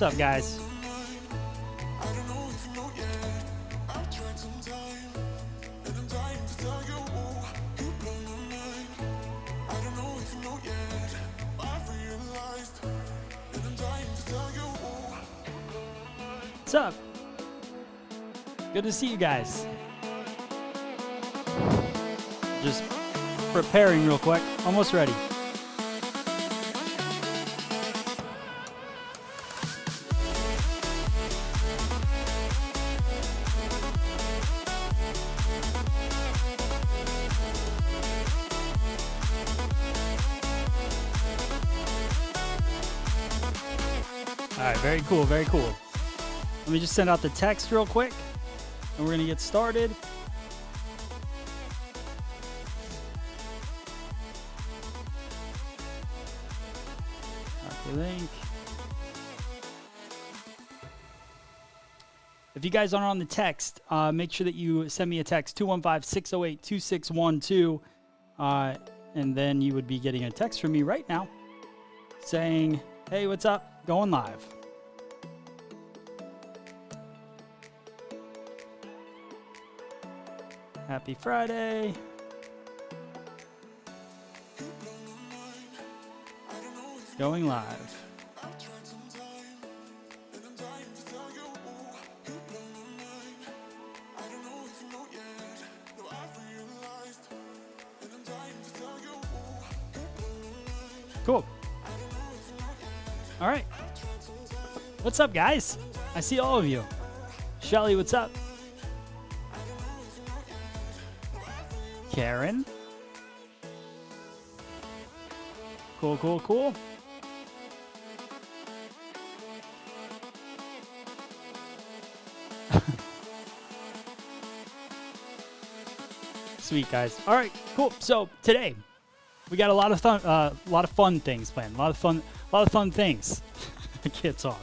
up, guys? What's up? Good to see you guys. Just preparing real quick. Almost ready. All right, very cool, very cool. Let me just send out the text real quick, and we're gonna get started. Copy link. If you guys aren't on the text, make sure that you send me a text, 215-608-2612, and then you would be getting a text from me right now saying, hey, what's up? Going live. Happy Friday. Going live. Cool. All right. What's up, guys? I see all of you. Shelly, what's up? Karen. Cool, cool, cool. Sweet, guys. All right, cool. So today we got a lot of fun things planned. A lot of fun things. I can't talk.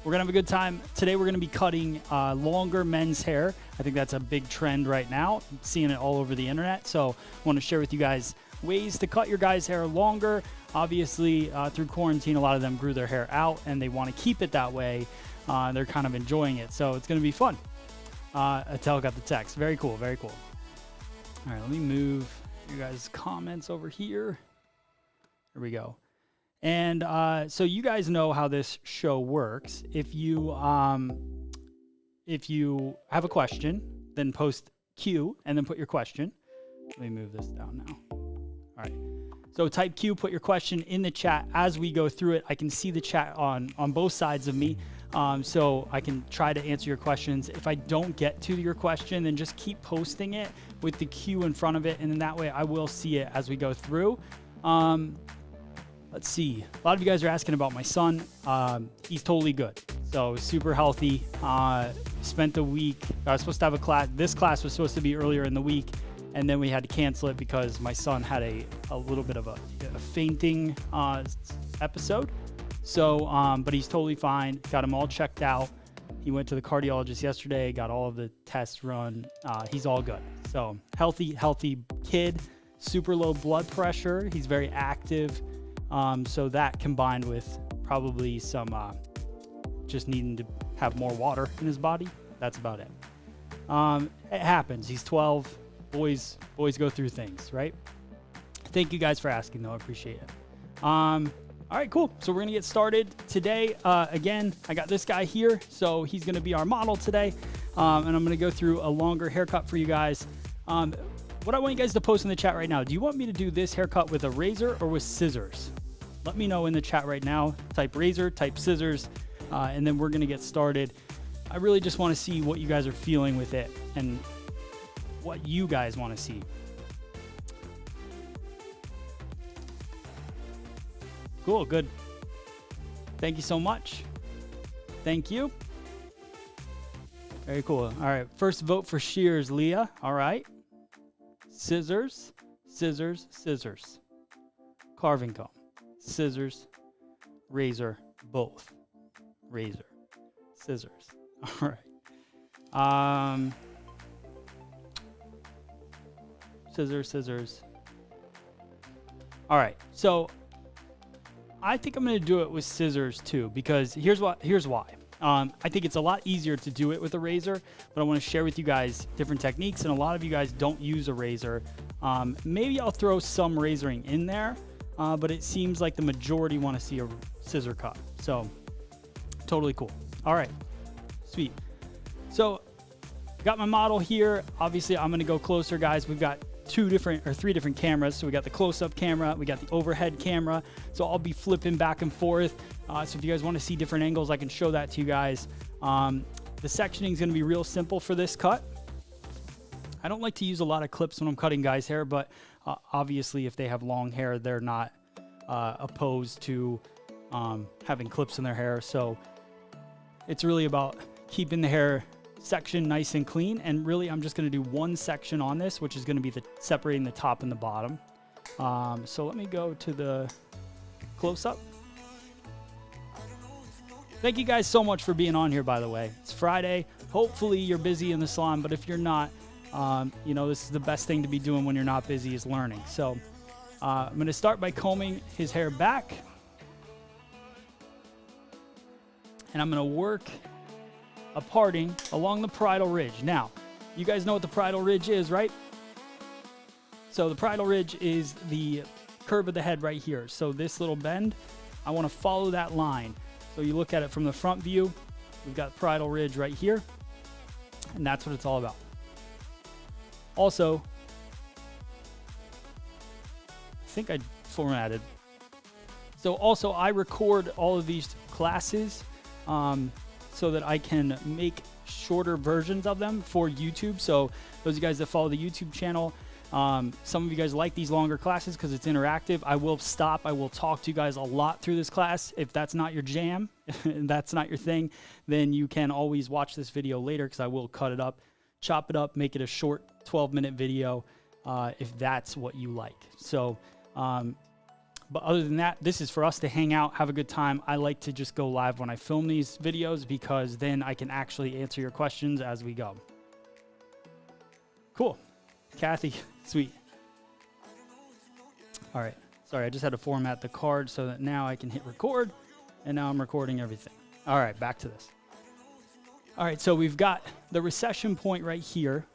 We're gonna have a good time. Today we're gonna be cutting longer men's hair. I think that's a big trend right now. I'm seeing it all over the internet. So I want to share with you guys ways to cut your guys' hair longer. Obviously, through quarantine, a lot of them grew their hair out and they want to keep it that way. They're kind of enjoying it. So it's gonna be fun. Attell got the text. Very cool, very cool. All right, let me move you guys' comments over here. Here we go. And so you guys know how this show works. If you have a question, then post Q and then put your question. Let me move this down now. All right. So type Q, put your question in the chat as we go through it. I can see the chat on both sides of me, so I can try to answer your questions. If I don't get to your question, then just keep posting it with the Q in front of it, and then that way I will see it as we go through. Let's see. A lot of you guys are asking about my son. He's totally good. So super healthy. Spent the week. I was supposed to have a class. This class was supposed to be earlier in the week, and then we had to cancel it because my son had a little bit of a fainting episode. So, but he's totally fine. Got him all checked out. He went to the cardiologist yesterday. Got all of the tests run. He's all good. So healthy kid. Super low blood pressure. He's very active. So that combined with probably some just needing to have more water in his body, that's about it. It happens. He's 12. Boys go through things, right? Thank you guys for asking, though. I appreciate it. All right, cool. So we're gonna get started today. Again, I got this guy here, so he's gonna be our model today, and I'm gonna go through a longer haircut for you guys. What I want you guys to post in the chat right now, do you want me to do this haircut with a razor or with scissors? Let me know in the chat right now. Type razor, type scissors, and then we're gonna get started. I really just wanna see what you guys are feeling with it and what you guys wanna see. Cool, good. Thank you so much. Thank you. Very cool. All right, first vote for shears, Leah. All right. Scissors, scissors, scissors. Carving comb, scissors, razor, both. Razor, scissors. All right. Scissors, scissors. All right. So I think I'm going to do it with scissors too, because here's why. I think it's a lot easier to do it with a razor, but I want to share with you guys different techniques, and a lot of you guys don't use a razor. Maybe I'll throw some razoring in there, but it seems like the majority want to see a scissor cut. So totally cool. All right, sweet. So got my model here. Obviously, I'm going to go closer, guys. We've got three different cameras. So we got the close-up camera, we got the overhead camera. So I'll be flipping back and forth. So if you guys want to see different angles, I can show that to you guys. The sectioning is going to be real simple for this cut. I don't like to use a lot of clips when I'm cutting guys' hair, but obviously if they have long hair, they're not opposed to having clips in their hair. So it's really about keeping the hair section nice and clean, and really I'm just going to do one section on this, which is going to be separating the top and the bottom. So let me go to the close-up. Thank you guys so much for being on here, by the way. It's Friday. Hopefully you're busy in the salon, but if you're not, you know, this is the best thing to be doing when you're not busy, is learning. So I'm going to start by combing his hair back, and I'm going to work a parting along the parietal ridge. Now, you guys know what the parietal ridge is, right? So the parietal ridge is the curve of the head right here. So this little bend, I want to follow that line. So you look at it from the front view, we've got parietal ridge right here, and that's what it's all about. Also, I think I formatted. So also I record all of these classes so that I can make shorter versions of them for YouTube. So those of you guys that follow the YouTube channel, some of you guys like these longer classes because it's interactive. I will stop. I will talk to you guys a lot through this class. If that's not your jam and that's not your thing, then you can always watch this video later, because I will cut it up, chop it up, make it a short 12-minute video if that's what you like. So, but other than that, this is for us to hang out, have a good time. I like to just go live when I film these videos, because then I can actually answer your questions as we go. Cool. Kathy, sweet. All right. Sorry, I just had to format the card so that now I can hit record, and now I'm recording everything. All right, back to this. All right, so we've got the recession point right here,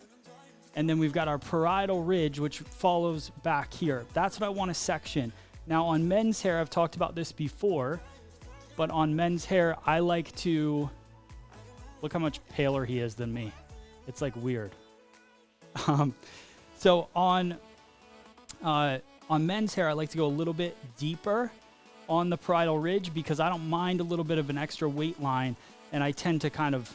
and then we've got our parietal ridge, which follows back here. That's what I want to section. Now on men's hair, I've talked about this before, but on men's hair, I like to, look how much paler he is than me. It's like weird. So on men's hair, I like to go a little bit deeper on the parietal ridge, because I don't mind a little bit of an extra weight line, and I tend to kind of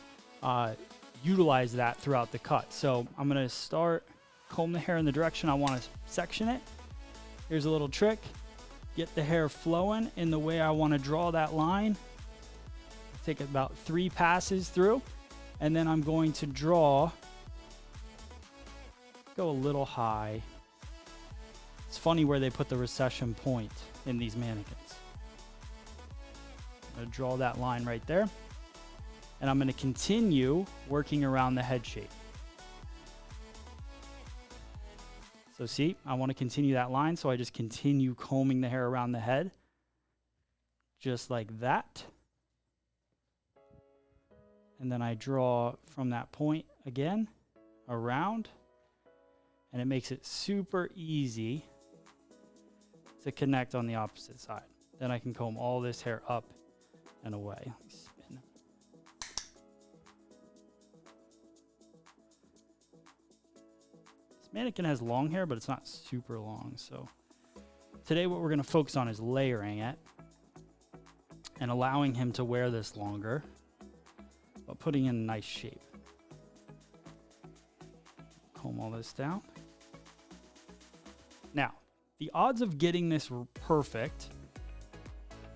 utilize that throughout the cut. So I'm going to start, comb the hair in the direction I want to section it. Here's a little trick. Get the hair flowing in the way I want to draw that line. Take about 3 passes through, and then I'm going to draw, go a little high. It's funny where they put the recession point in these mannequins. I'm going to draw that line right there, and I'm going to continue working around the head shape. So see, I want to continue that line, so I just continue combing the hair around the head, just like that. And then I draw from that point again, around, and it makes it super easy to connect on the opposite side. Then I can comb all this hair up and away. Spin. This mannequin has long hair, but it's not super long. So today what we're going to focus on is layering it and allowing him to wear this longer, but putting in a nice shape. Comb all this down. Now, the odds of getting this perfect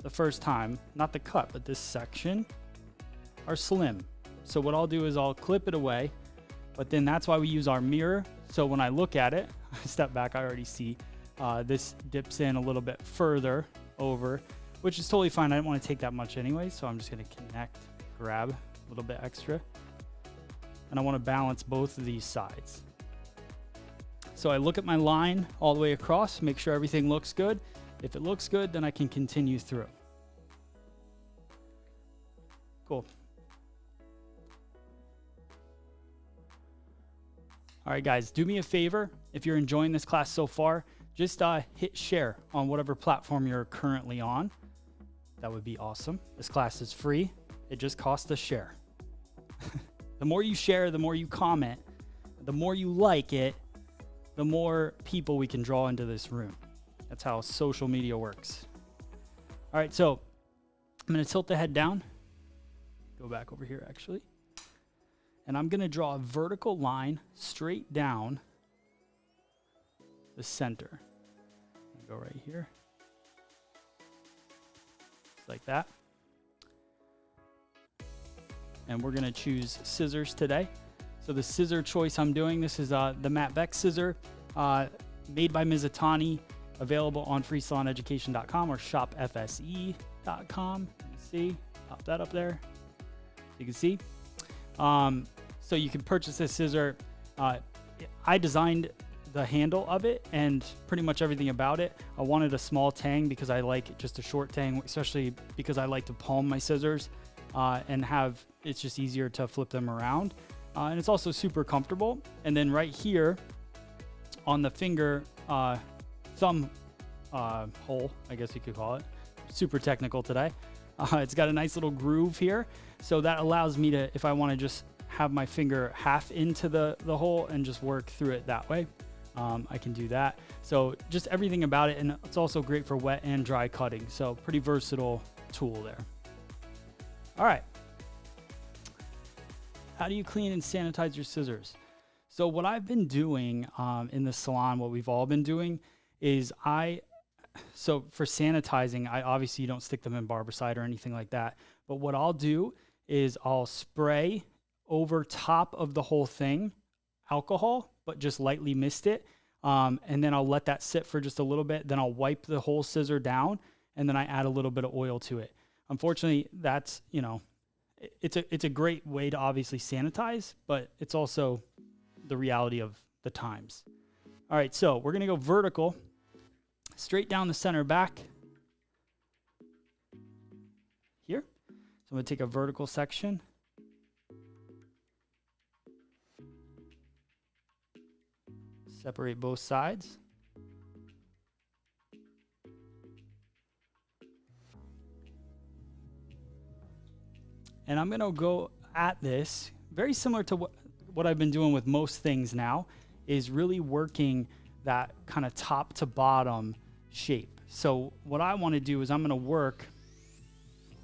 the first time, not the cut, but this section, are slim. So what I'll do is I'll clip it away, but then that's why we use our mirror. So when I look at it, I step back, I already see this dips in a little bit further over, which is totally fine. I didn't want to take that much anyway, so I'm just going to connect, grab a little bit extra. And I want to balance both of these sides. So I look at my line all the way across, make sure everything looks good, If it looks good, then I can continue through. Cool. All right, guys, do me a favor. If you're enjoying this class so far, just hit share on whatever platform you're currently on. That would be awesome. This class is free. It just costs a share. The more you share, the more you comment, the more you like it, the more people we can draw into this room. That's how social media works. All right, so I'm going to tilt the head down. Go back over here, actually. And I'm going to draw a vertical line straight down the center. Go right here. Just like that. And we're going to choose scissors today. So the scissor choice I'm doing, this is the Matt Beck scissor, made by Mizutani, available on freestyleeducation.com or shopfse.com. See, pop that up there. You can see. So you can purchase this scissor. I designed the handle of it and pretty much everything about it. I wanted a small tang because I like just a short tang, especially because I like to palm my scissors and it's just easier to flip them around. And it's also super comfortable. And then right here on the finger thumb hole, I guess you could call it, super technical today. It's got a nice little groove here. So that allows me to, if I want to just have my finger half into the hole and just work through it that way, I can do that. So just everything about it. And it's also great for wet and dry cutting. So pretty versatile tool there. All right. How do you clean and sanitize your scissors? So what I've been doing in the salon, what we've all been doing is so for sanitizing, obviously you don't stick them in Barbicide or anything like that. But what I'll do is I'll spray over top of the whole thing alcohol, but just lightly mist it. And then I'll let that sit for just a little bit. Then I'll wipe the whole scissor down and then I add a little bit of oil to it. Unfortunately, that's, it's a great way to obviously sanitize, but it's also the reality of the times. All right, so we're gonna go vertical, straight down the center back here. So I'm gonna take a vertical section. Separate both sides. And I'm gonna go at this very similar to what I've been doing with most things now, is really working that kind of top to bottom shape. So what I want to do is I'm gonna work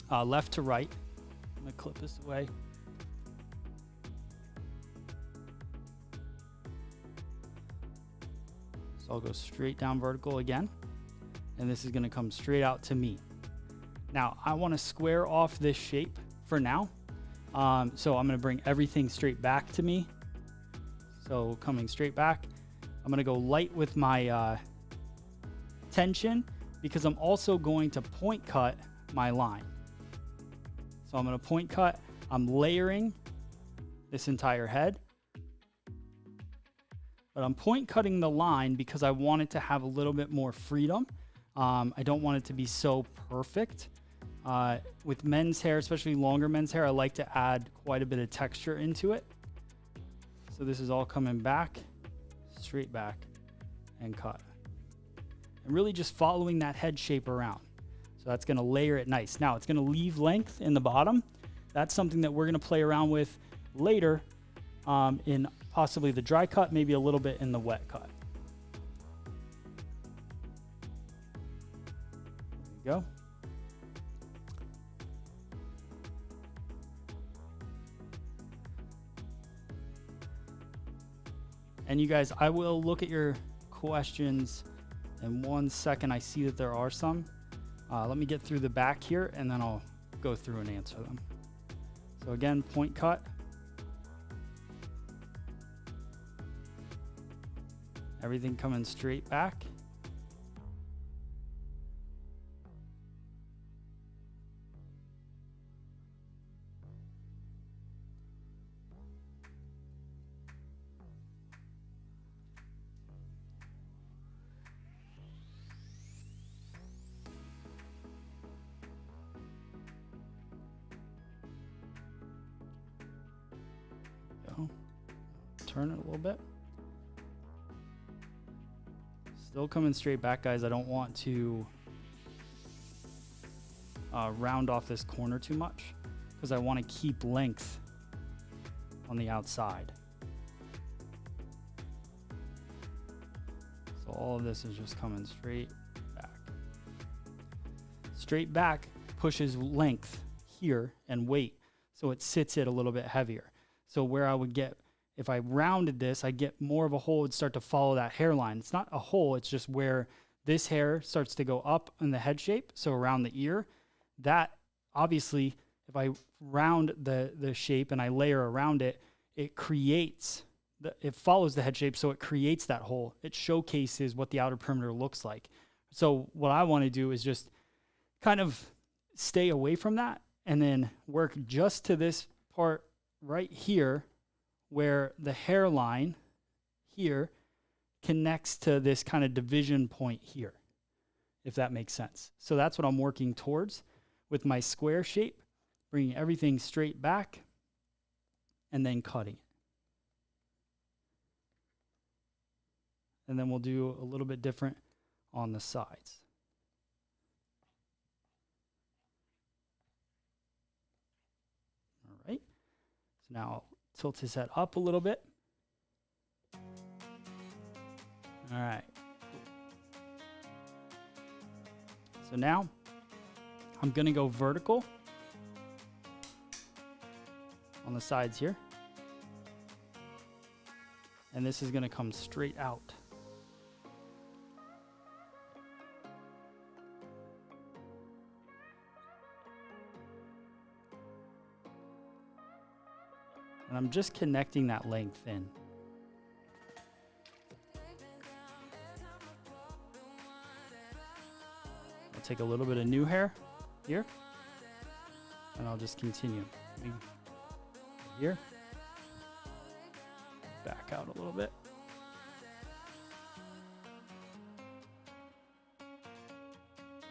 left to right. I'm gonna clip this away. So I'll go straight down vertical again, and this is gonna come straight out to me. Now I wanna square off this shape for now. So I'm gonna bring everything straight back to me. So coming straight back, I'm gonna go light with my tension because I'm also going to point cut my line. So I'm gonna point cut, I'm layering this entire head. But I'm point cutting the line because I want it to have a little bit more freedom. I don't want it to be so perfect. With men's hair, especially longer men's hair, I like to add quite a bit of texture into it. So this is all coming back, straight back, and cut. And really just following that head shape around. So that's gonna layer it nice. Now it's gonna leave length in the bottom. That's something that we're gonna play around with later in possibly the dry cut, maybe a little bit in the wet cut. There you go. And you guys, I will look at your questions in 1 second. I see that there are some. Let me get through the back here and then I'll go through and answer them. So again, point cut. Everything coming straight back. turn it a little bit. Still coming straight back, guys. I don't want to round off this corner too much because I want to keep length on the outside. So all of this is just coming straight back. Straight back pushes length here and weight, so it sits it a little bit heavier. So where I would get, if I rounded this, I get more of a hole, it'd start to follow that hairline. It's not a hole, it's just where this hair starts to go up in the head shape, so around the ear. That, obviously, if I round the shape and I layer around it, it creates, it follows the head shape, so it creates that hole. It showcases what the outer perimeter looks like. So what I want to do is just kind of stay away from that and then work just to this part right here where the hairline here connects to this kind of division point here, if that makes sense. So that's what I'm working towards with my square shape, bringing everything straight back and then cutting it. And then we'll do a little bit different on the sides. All right, so now I'll tilt his head up a little bit. All right. So now I'm gonna go vertical on the sides here. And this is gonna come straight out. And I'm just connecting that length in. I'll take a little bit of new hair here, and I'll just continue. Here, back out a little bit.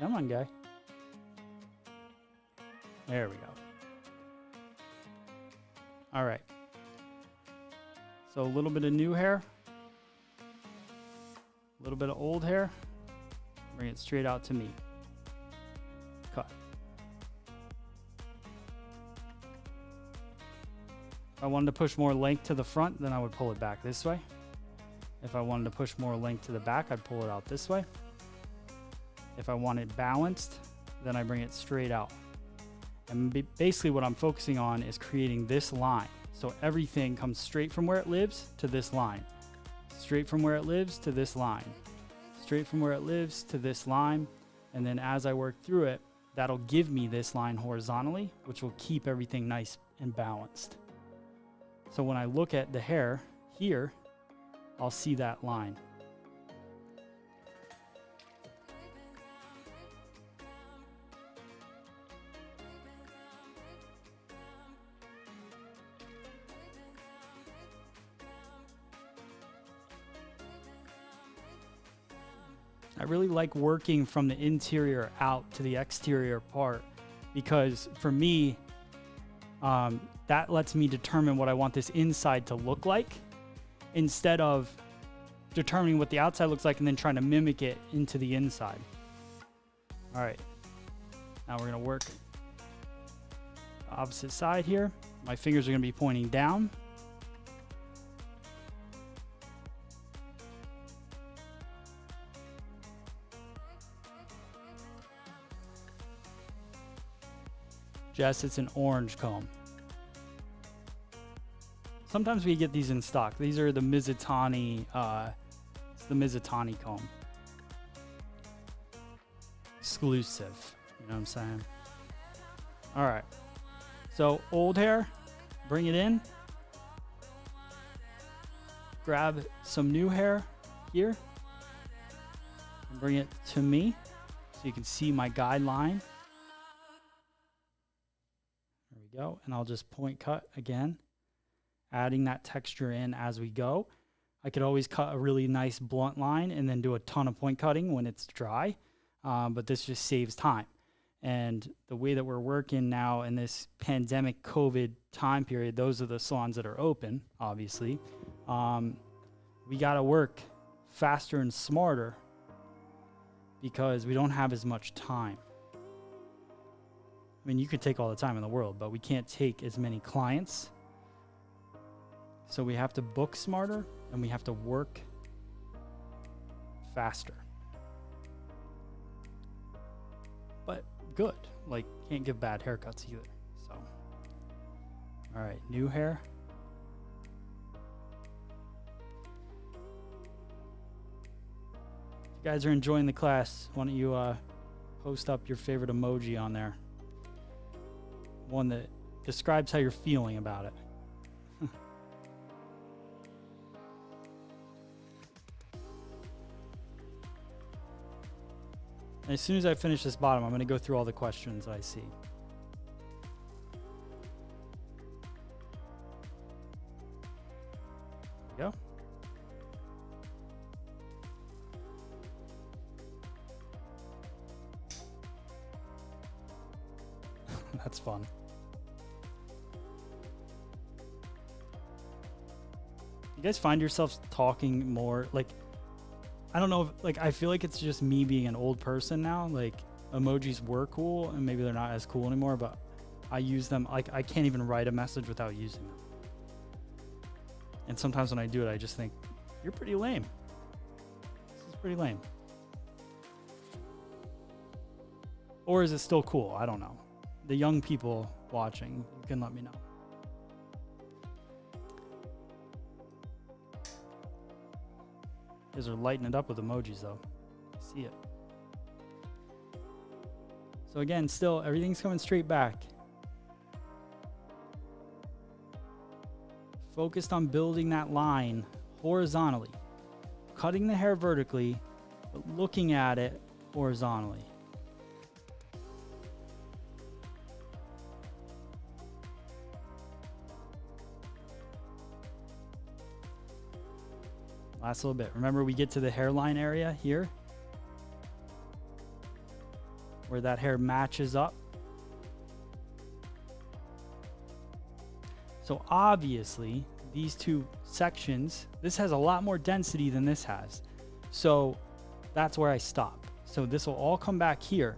Come on, guy. There we go. All right. So a little bit of new hair, a little bit of old hair, bring it straight out to me. Cut. If I wanted to push more length to the front, then I would pull it back this way. If I wanted to push more length to the back, I'd pull it out this way. If I want it balanced, then I bring it straight out. And basically what I'm focusing on is creating this line. So everything comes straight from where it lives to this line. Straight from where it lives to this line. Straight from where it lives to this line. And then as I work through it, that'll give me this line horizontally, which will keep everything nice and balanced. So when I look at the hair here, I'll see that line. I really like working from the interior out to the exterior part because for me, that lets me determine what I want this inside to look like instead of determining what the outside looks like and then trying to mimic it into the inside. All right, now we're gonna work the opposite side here. My fingers are gonna be pointing down. Jess, it's an orange comb. Sometimes we get these in stock. These are the Mizutani, it's the Mizutani comb. Exclusive, you know what I'm saying? All right, so old hair, bring it in. Grab some new hair here and bring it to me so you can see my guideline. Go, and I'll just point cut again, adding that texture in as we go. I could always cut a really nice blunt line and then do a ton of point cutting when it's dry, but this just saves time. And the way that we're working now in this pandemic COVID time period, those are the salons that are open, obviously. We got to work faster and smarter because we don't have as much time. I mean, you could take all the time in the world, but we can't take as many clients. So we have to book smarter and we have to work faster. But good. Like, can't give bad haircuts either. So, all right, new hair. If you guys are enjoying the class, why don't you post up your favorite emoji on there? One that describes how you're feeling about it. And as soon as I finish this bottom, I'm going to go through all the questions that I see. There we go. That's fun. You guys find yourselves talking more, like, I don't know if, like, I feel like it's just me being an old person now. Like, emojis were cool and maybe they're not as cool anymore, but I use them. Like, I can't even write a message without using them. And sometimes when I do it, I just think, you're pretty lame. This is pretty lame. Or is it still cool? I don't know. The young people watching, you can let me know. You guys are lighting it up with emojis though. I see it. So again, still everything's coming straight back. Focused on building that line horizontally. Cutting the hair vertically, but looking at it horizontally. Last little bit. Remember, we get to the hairline area here where that hair matches up. So obviously these two sections, this has a lot more density than this has. So that's where I stop. So this will all come back here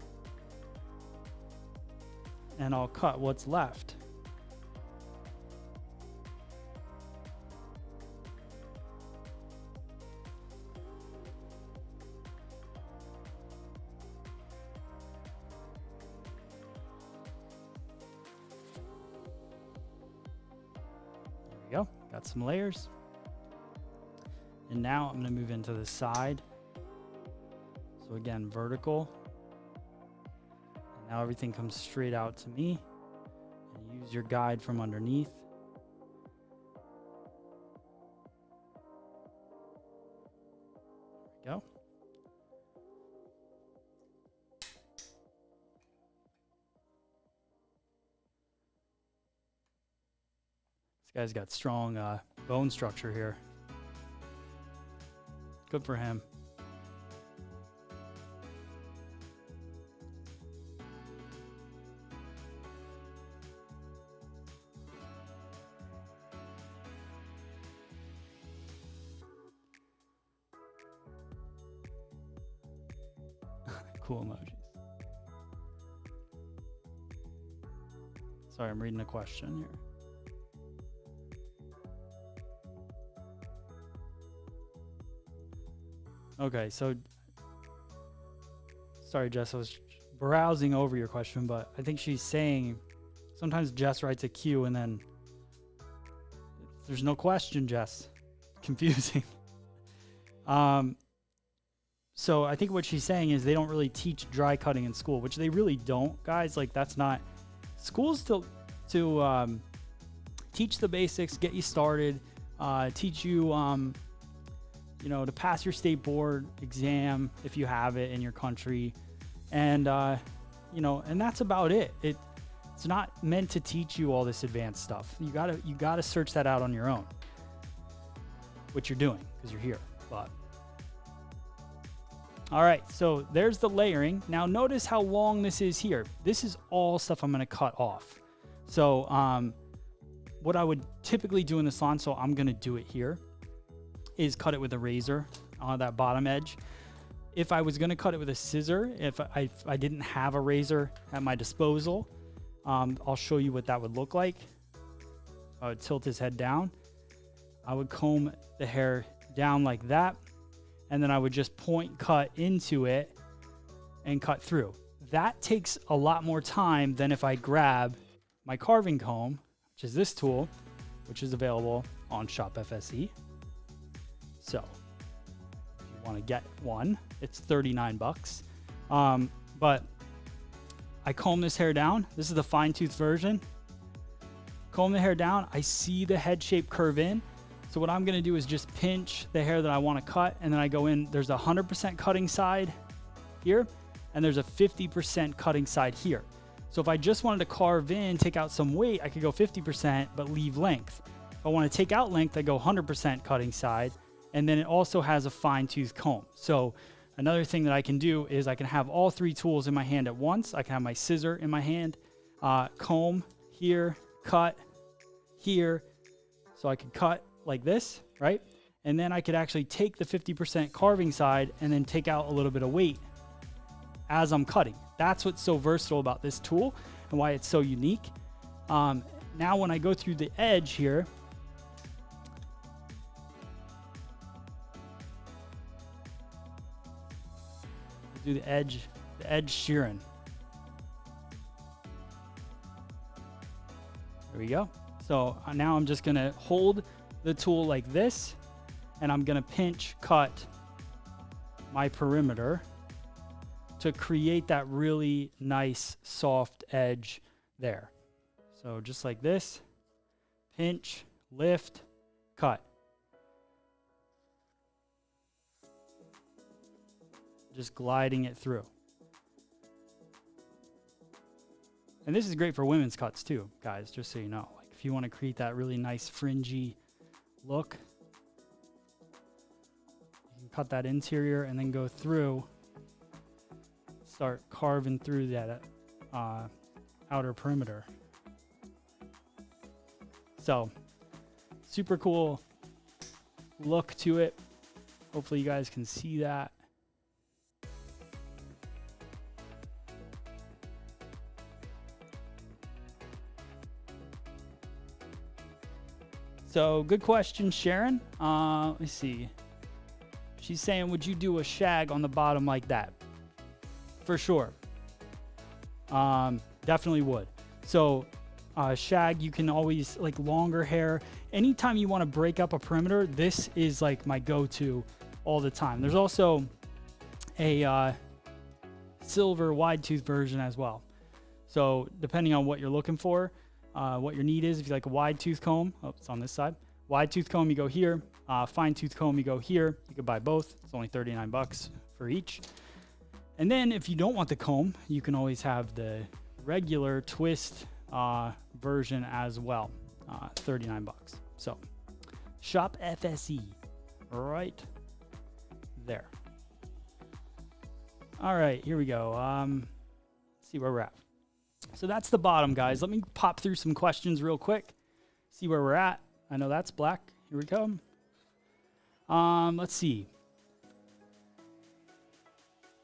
and I'll cut what's left. Go. Got some layers. And now I'm going to move into the side. So again, vertical. And now everything comes straight out to me. And use your guide from underneath. There we go. This guy's got strong bone structure here. Good for him. Cool emojis. Sorry, I'm reading a question here. Okay, so sorry, Jess, I was browsing over your question, but I think she's saying sometimes Jess writes a Q and then there's no question, Jess. Confusing. So I think what she's saying is they don't really teach dry cutting in school, which they really don't, guys. Like, that's not schools to teach the basics, get you started, teach you you know, to pass your state board exam if you have it in your country, and you know, and that's about it. It's not meant to teach you all this advanced stuff. You gotta search that out on your own, which you're doing because you're here. But all right, so there's the layering. Now notice how long this is here. This is all stuff I'm gonna cut off. So what I would typically do in the salon, so I'm gonna do it here. is cut it with a razor on that bottom edge. If I was going to cut it with a scissor, if I didn't have a razor at my disposal, I'll show you what that would look like. I would tilt his head down. I would comb the hair down like that, and then I would just point cut into it and cut through. That takes a lot more time than if I grab my carving comb, which is this tool, which is available on Shop FSE. So if you want to get one, it's 39 bucks. But I comb this hair down. This is the fine tooth version. Comb the hair down. I see the head shape curve in. So what I'm going to do is just pinch the hair that I want to cut, and then I go in. There's a 100% cutting side here, and there's a 50% cutting side here. So if I just wanted to carve in, take out some weight, I could go 50% but leave length. If I want to take out length, I go 100% cutting side, and then it also has a fine tooth comb. So another thing that I can do is I can have all three tools in my hand at once. I can have my scissor in my hand, comb here, cut here. So I could cut like this, right? And then I could actually take the 50% carving side and then take out a little bit of weight as I'm cutting. That's what's so versatile about this tool and why it's so unique. Now when I go through the edge here, do the edge shearing. There we go. So now I'm just gonna hold the tool like this, and I'm gonna pinch cut my perimeter to create that really nice soft edge there. So just like this, pinch, lift, cut. Just gliding it through. And this is great for women's cuts too, guys, just so you know. Like if you want to create that really nice fringy look, you can cut that interior and then go through, start carving through that outer perimeter. So super cool look to it. Hopefully you guys can see that. So good question, Sharon. Let me see. She's saying, would you do a shag on the bottom like that? For sure. Definitely would. So shag, you can always, like longer hair. Anytime you want to break up a perimeter, this is like my go-to all the time. There's also a silver wide tooth version as well. So depending on what you're looking for, what your need is, if you like a wide tooth comb, oh, it's on this side. Wide tooth comb, you go here. Fine tooth comb, you go here. You could buy both. It's only 39 bucks for each. And then if you don't want the comb, you can always have the regular twist version as well. 39 bucks. So Shop FSE right there. All right, here we go. Let's see where we're at. So that's the bottom, guys. Let me pop through some questions real quick. See where we're at. I know that's black. Here we go. Let's see.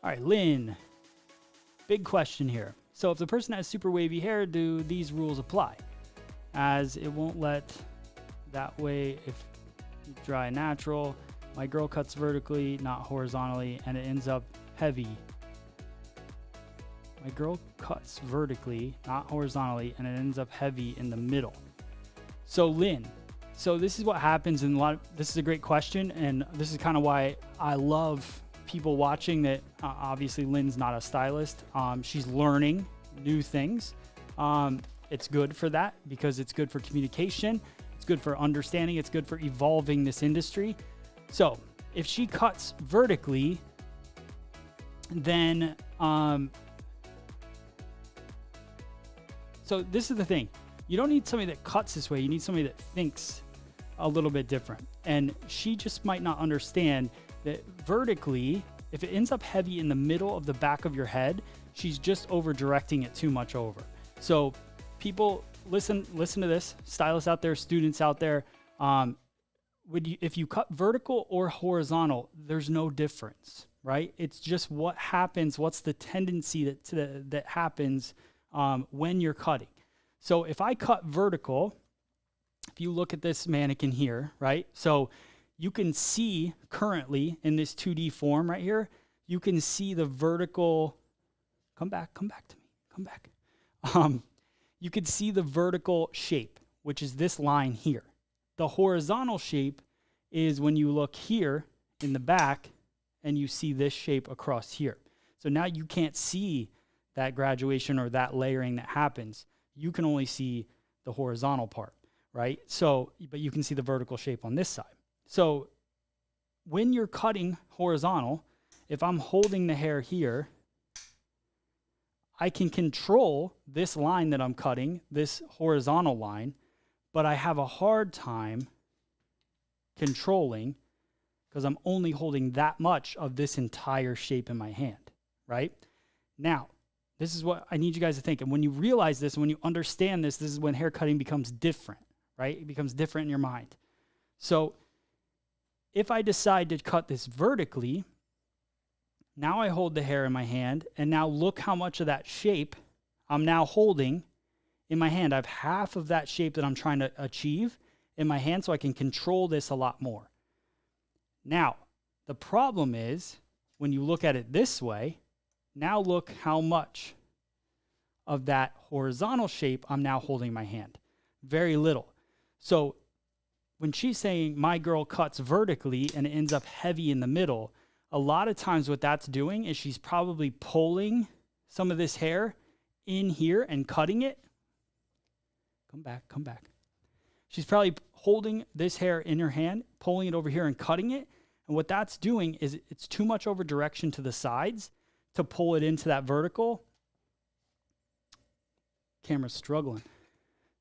All right, Lynn. Big question here. So if the person has super wavy hair, do these rules apply? As it won't let that way if you dry natural. My girl cuts vertically, not horizontally, and it ends up heavy. My girl cuts vertically, not horizontally, and it ends up heavy in the middle. So Lynn, so this is what happens in this is a great question, and this is kind of why I love people watching that. Obviously Lynn's not a stylist. She's learning new things. It's good for that because it's good for communication. It's good for understanding. It's good for evolving this industry. So if she cuts vertically, then, so this is the thing. You don't need somebody that cuts this way. You need somebody that thinks a little bit different. And she just might not understand that vertically, if it ends up heavy in the middle of the back of your head, she's just over directing it too much over. So people, listen to this, stylists out there, students out there. if you cut vertical or horizontal, there's no difference, right? It's just what happens, what's the tendency that happens when you're cutting. So if I cut vertical, if you look at this mannequin here, right? So you can see currently in this 2D form right here, you can see the vertical, come back to me, come back. You can see the vertical shape, which is this line here. The horizontal shape is when you look here in the back and you see this shape across here. So now you can't see that graduation or that layering that happens. You can only see the horizontal part, right? So, but you can see the vertical shape on this side. So when you're cutting horizontal, if I'm holding the hair here, I can control this line that I'm cutting, this horizontal line, but I have a hard time controlling because I'm only holding that much of this entire shape in my hand, right? Now, this is what I need you guys to think. And when you realize this, when you understand this, this is when hair cutting becomes different, right? It becomes different in your mind. So if I decide to cut this vertically, now I hold the hair in my hand, and now look how much of that shape I'm now holding in my hand. I have half of that shape that I'm trying to achieve in my hand, so I can control this a lot more. Now, the problem is, when you look at it this way, now look how much of that horizontal shape I'm now holding in my hand. Very little. So when she's saying my girl cuts vertically and it ends up heavy in the middle, a lot of times what that's doing is she's probably pulling some of this hair in here and cutting it. Come back. She's probably holding this hair in her hand, pulling it over here and cutting it. And what that's doing is it's too much over direction to the sides to pull it into that vertical. Camera's struggling.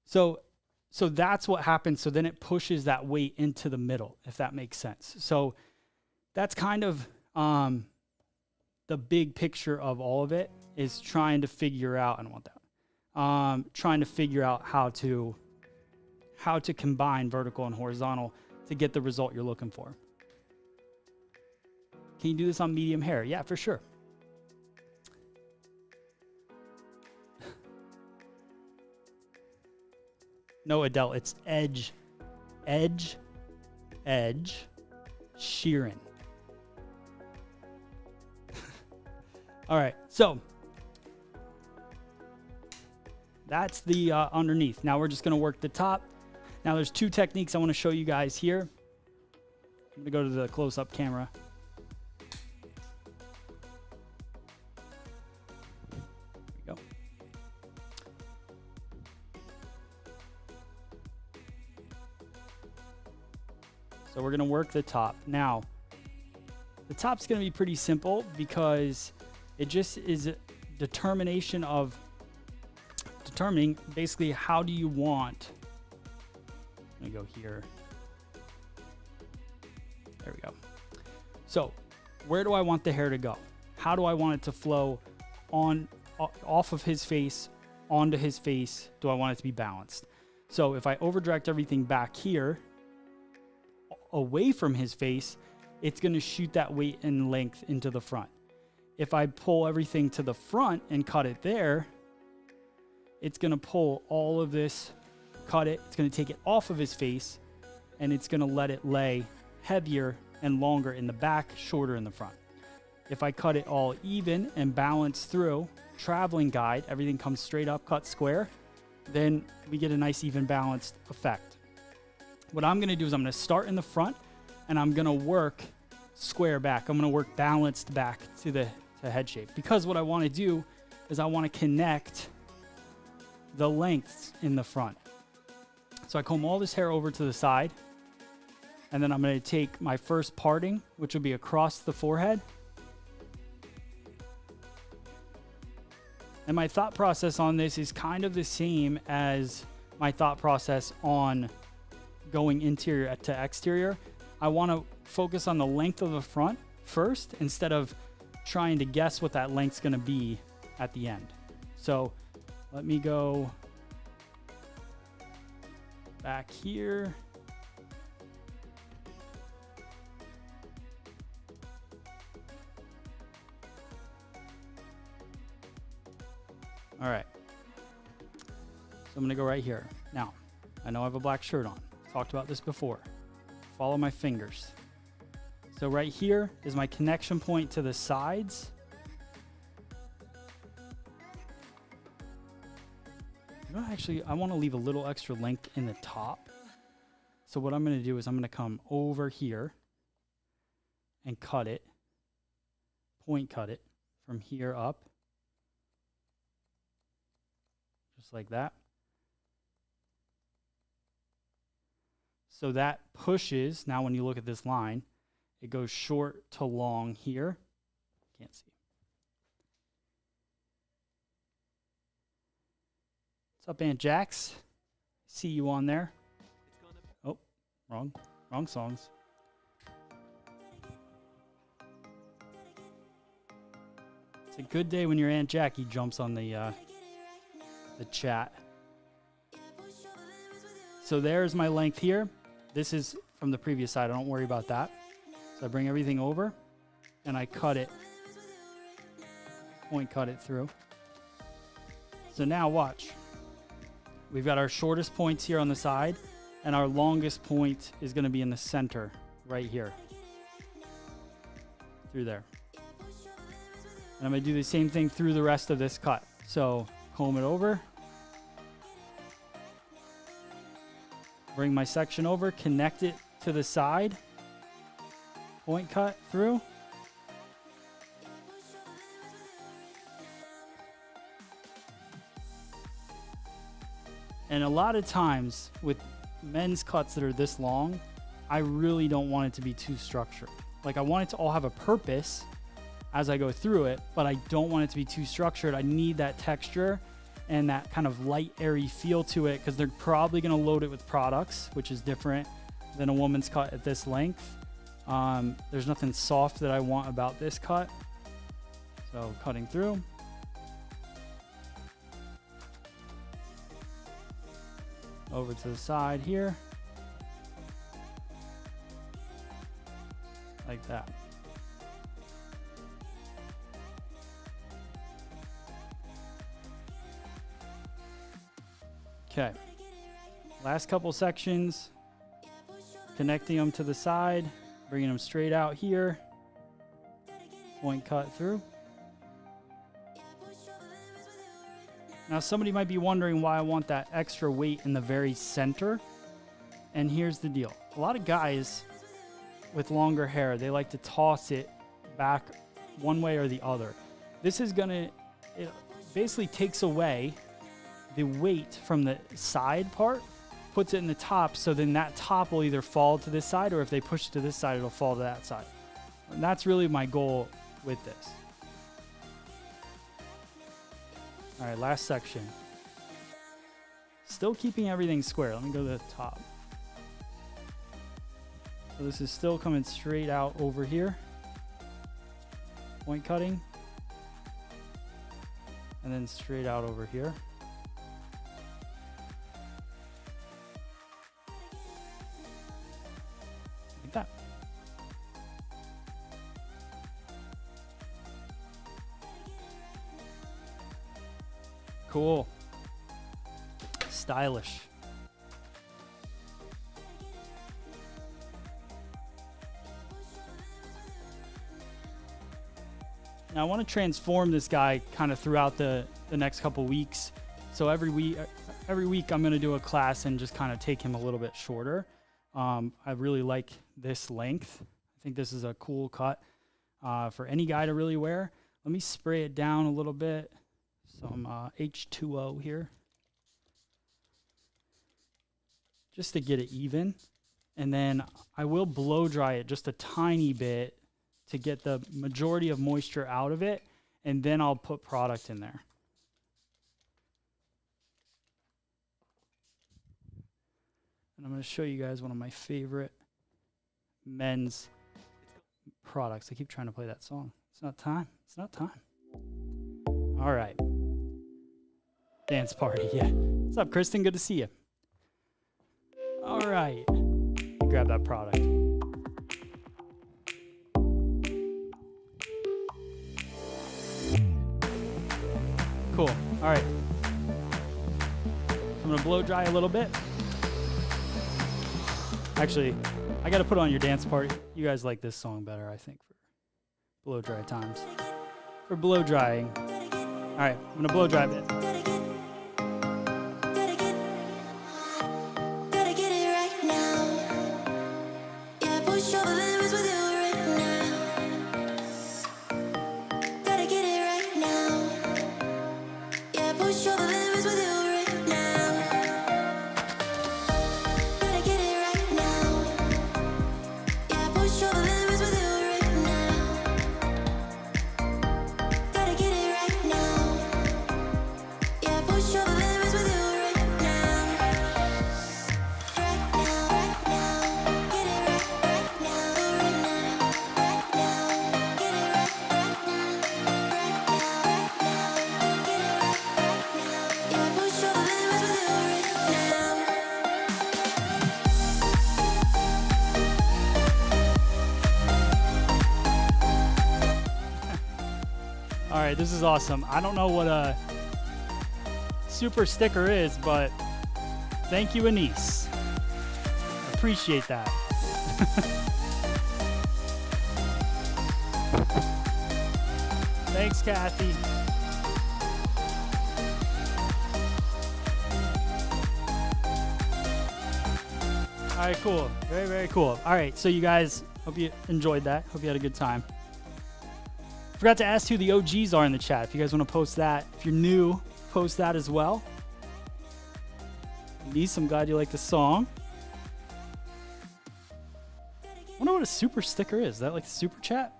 So that's what happens. So then it pushes that weight into the middle, if that makes sense. So that's kind of the big picture of all of it, is trying to figure out, I don't want that, trying to figure out how to combine vertical and horizontal to get the result you're looking for. Can you do this on medium hair? Yeah, for sure. No, Adele, it's edge, shearing. All right, so that's the underneath. Now we're just gonna work the top. Now there's two techniques I wanna show you guys here. I'm gonna go to the close-up camera. There we go. So we're gonna work the top. Now, the top's gonna be pretty simple because it just is a determination of determining basically how do you want, let me go here. There we go. So where do I want the hair to go? How do I want it to flow off of his face, onto his face? Do I want it to be balanced? So if I overdirect everything back here, away from his face, it's gonna shoot that weight and length into the front. If I pull everything to the front and cut it there, it's gonna pull all of this, cut it, it's gonna take it off of his face, and it's gonna let it lay heavier and longer in the back, shorter in the front. If I cut it all even and balance through, traveling guide, everything comes straight up, cut square, then we get a nice even balanced effect. What I'm gonna do is I'm gonna start in the front and I'm gonna work square back. I'm gonna work balanced back to the head shape, because what I wanna do is I wanna connect the lengths in the front. So I comb all this hair over to the side, and then I'm gonna take my first parting, which will be across the forehead. And my thought process on this is kind of the same as my thought process on going interior to exterior. I want to focus on the length of the front first instead of trying to guess what that length's going to be at the end. So let me go back here. All right. So I'm gonna go right here. Now, I know I have a black shirt on. Talked about this before. Follow my fingers. So right here is my connection point to the sides. You know, actually, I want to leave a little extra length in the top. So what I'm going to do is I'm going to come over here and cut it, point cut it from here up, just like that. So that pushes, now when you look at this line, it goes short to long here. Can't see. What's up, Aunt Jax? See you on there. Oh, wrong songs. It's a good day when your Aunt Jackie jumps on the chat. So there's my length here. This is from the previous side. I don't worry about that. So I bring everything over and I cut it, point cut it through. So now watch. We've got our shortest points here on the side, and our longest point is going to be in the center right here, through there. And I'm going to do the same thing through the rest of this cut. So comb it over, bring my section over, connect it to the side, point cut through. And a lot of times with men's cuts that are this long, I really don't want it to be too structured. Like, I want it to all have a purpose as I go through it, but I don't want it to be too structured. I need that texture and that kind of light, airy feel to it, because they're probably going to load it with products, which is different than a woman's cut at this length. There's nothing soft that I want about this cut. So cutting through. Over to the side here. Like that. Okay. Last couple sections. Connecting them to the side. Bringing them straight out here. Point cut through. Now somebody might be wondering why I want that extra weight in the very center. And here's the deal. A lot of guys with longer hair, they like to toss it back one way or the other. This is gonna, it basically takes away the weight from the side part, puts it in the top, so then that top will either fall to this side, or if they push it to this side, it'll fall to that side. And that's really my goal with this. All right, last section. Still keeping everything square. Let me go to the top. So this is still coming straight out over here. Point cutting. And then straight out over here. Like that. Cool. Stylish. Now I want to transform this guy kind of throughout the next couple weeks. So every week I'm going to do a class and just kind of take him a little bit shorter. I really like this length. I think this is a cool cut for any guy to really wear. Let me spray it down a little bit. Some H2O here, just to get it even. And then I will blow dry it just a tiny bit to get the majority of moisture out of it, and then I'll put product in there. And I'm going to show you guys one of my favorite men's products. I keep trying to play that song. It's not time. It's not time. All right. Dance party, yeah. What's up, Kristen? Good to see you. All right. Grab that product. Cool. All right. I'm gonna blow dry a little bit. Actually, I gotta put on your dance part. You guys like this song better, I think, for blow dry times. For blow drying. All right, I'm gonna blow dry a bit. All right, this is awesome. I don't know what a super sticker is, but thank you, Anise. I appreciate that. Thanks, Kathy. All right, cool. Very, very cool. All right, so you guys, hope you enjoyed that. Hope you had a good time. Forgot to ask who the OGs are in the chat. If you guys want to post that, if you're new, post that as well. Denise, I'm glad you like the song. I wonder what a super sticker is. Is that like a super chat?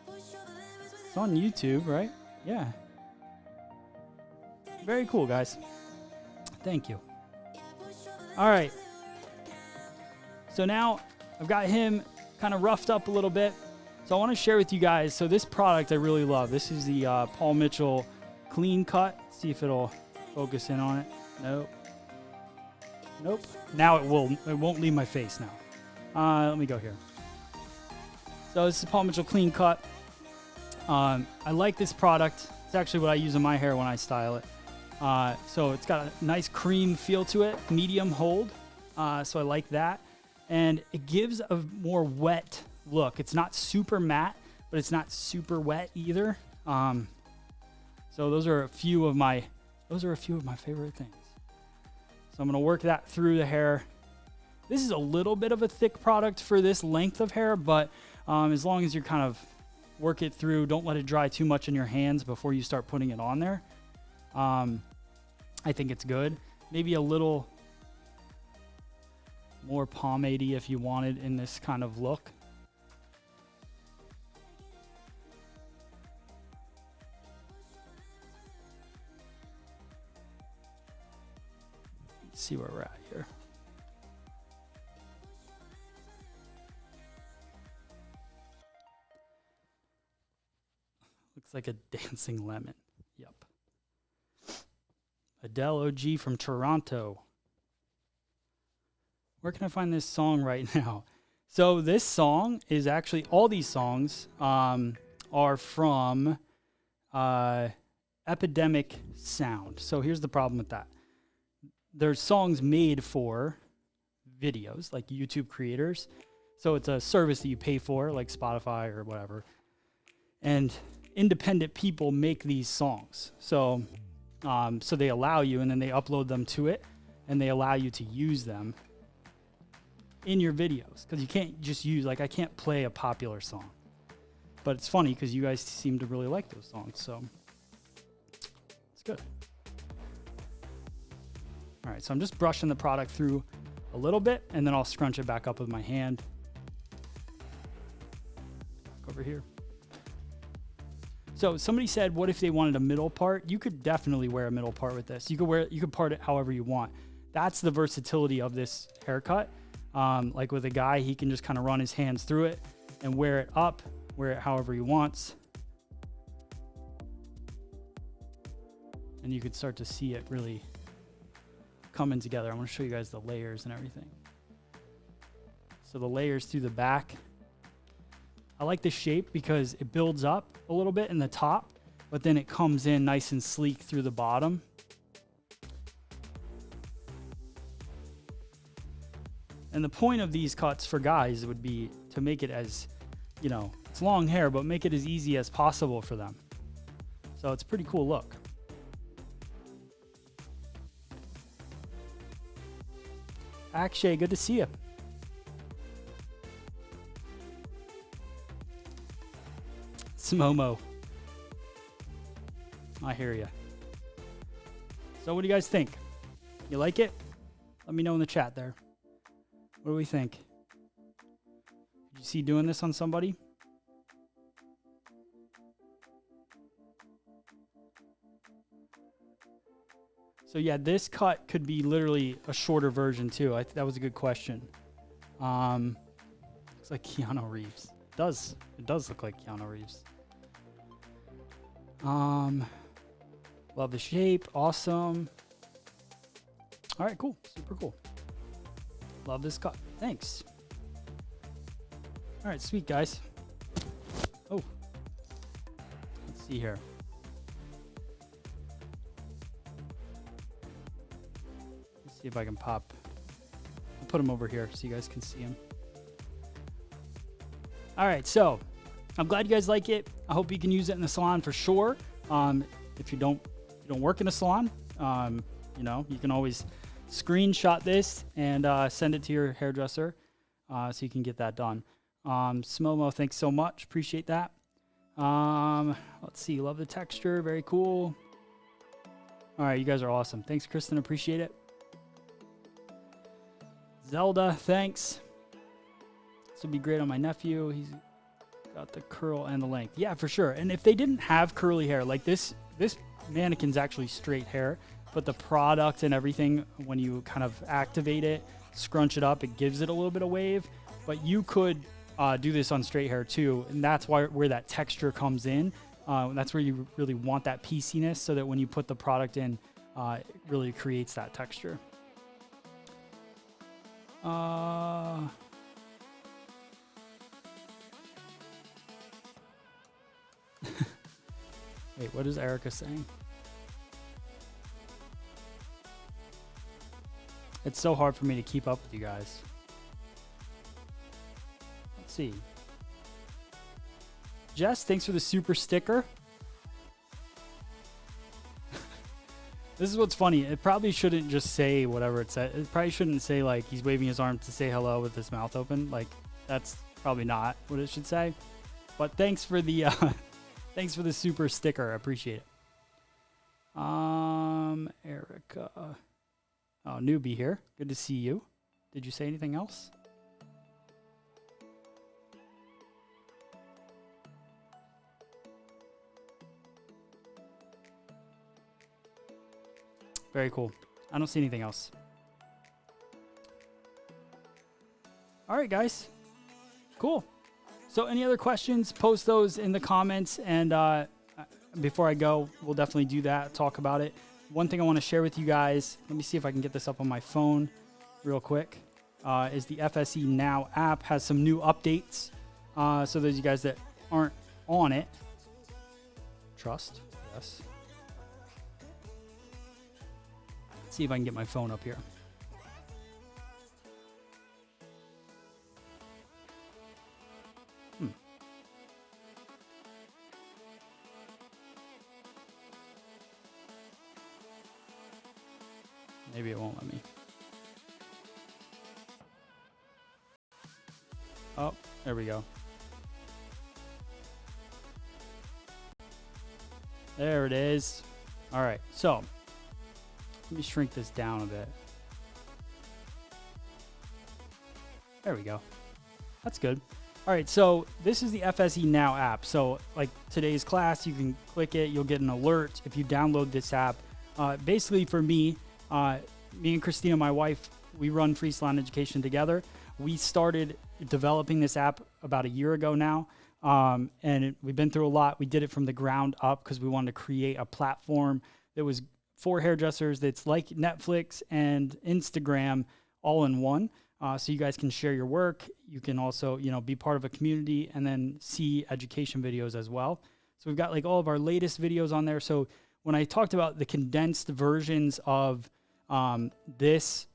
It's on YouTube, right? Yeah. Very cool, guys. Thank you. All right. So now I've got him kind of roughed up a little bit. So I want to share with you guys, so this product I really love. This is the Paul Mitchell Clean Cut. Let's see if it'll focus in on it. Nope. Nope. Now it won't leave my face now. Let me go here. So this is Paul Mitchell Clean Cut. I like this product. It's actually what I use in my hair when I style it. So it's got a nice cream feel to it, medium hold. So I like that. And it gives a more wet look. It's not super matte, but it's not super wet either. So those are a few of my favorite things. So I'm gonna work that through the hair. This is a little bit of a thick product for this length of hair, but as long as you kind of work it through, don't let it dry too much in your hands before you start putting it on there. I think it's good. Maybe a little more pomade-y if you wanted in this kind of look. Let's see where we're at here. Looks like a dancing lemon. Yep. Adele OG from Toronto. Where can I find this song right now? So this song is actually, all these songs are from Epidemic Sound. So here's the problem with that. There's songs made for videos, like YouTube creators. So it's a service that you pay for, like Spotify or whatever. And independent people make these songs. So so they allow you, and then they upload them to it, and they allow you to use them in your videos. Because you can't just use, like I can't play a popular song. But it's funny because you guys seem to really like those songs. So it's good. All right, so I'm just brushing the product through a little bit, and then I'll scrunch it back up with my hand. Over here. So somebody said, what if they wanted a middle part? You could definitely wear a middle part with this. You could part it however you want. That's the versatility of this haircut. Like with a guy, he can just kind of run his hands through it and wear it up, wear it however he wants. And you could start to see it really coming together. I'm going to show you guys the layers and everything. So the layers through the back. I like the shape because it builds up a little bit in the top, but then it comes in nice and sleek through the bottom. And the point of these cuts for guys would be to make it as, you know, it's long hair, but make it as easy as possible for them. So it's a pretty cool look. Akshay, good to see you. Smomo. I hear you. So what do you guys think? You like it? Let me know in the chat there. What do we think? Did you see doing this on somebody? So yeah, this cut could be literally a shorter version too. That was a good question. Looks like Keanu Reeves. It does look like Keanu Reeves. Love the shape. Awesome. All right, cool. Super cool. Love this cut. Thanks. All right, sweet guys. Oh, let's see here. Let's see if I can pop. I'll put them over here so you guys can see them. All right, so I'm glad you guys like it. I hope you can use it in the salon for sure. If you don't work in a salon, you know, you can always screenshot this and send it to your hairdresser so you can get that done. Smomo, thanks so much. Appreciate that. Let's see. Love the texture. Very cool. All right, you guys are awesome. Thanks, Kristen. Appreciate it. Zelda, thanks. This would be great on my nephew. He's got the curl and the length. Yeah, for sure. And if they didn't have curly hair, like this mannequin's actually straight hair, but the product and everything, when you kind of activate it, scrunch it up, it gives it a little bit of wave. But you could do this on straight hair too, and that's where that texture comes in. That's where you really want that pieciness, so that when you put the product in, it really creates that texture. Wait, what is Erica saying? It's so hard for me to keep up with you guys. Let's see. Jess, thanks for the super sticker. This is what's funny. It probably shouldn't just say whatever it said. It probably shouldn't say like he's waving his arm to say hello with his mouth open. Like that's probably not what it should say. But thanks for the thanks for the super sticker. I appreciate it. Erica. Oh, newbie here. Good to see you. Did you say anything else? Very cool. I don't see anything else. All right, guys. Cool. So any other questions, post those in the comments. And before I go, we'll definitely do that, talk about it. One thing I want to share with you guys, let me see if I can get this up on my phone real quick, is the FSE Now app has some new updates. So those of you guys that aren't on it, trust, yes. Let's see if I can get my phone up here. Maybe it won't let me. Oh, there we go. There it is. All right, so let me shrink this down a bit. There we go. That's good. All right, so this is the FSE Now app. So like today's class, you can click it, you'll get an alert if you download this app. Basically for me and Christina, my wife, we run Free Salon Education together. We started developing this app about a year ago now, and we've been through a lot. We did it from the ground up because we wanted to create a platform that was for hairdressers that's like Netflix and Instagram all in one. So you guys can share your work. You can also, be part of a community and then see education videos as well. So we've got like all of our latest videos on there. So when I talked about the condensed versions of this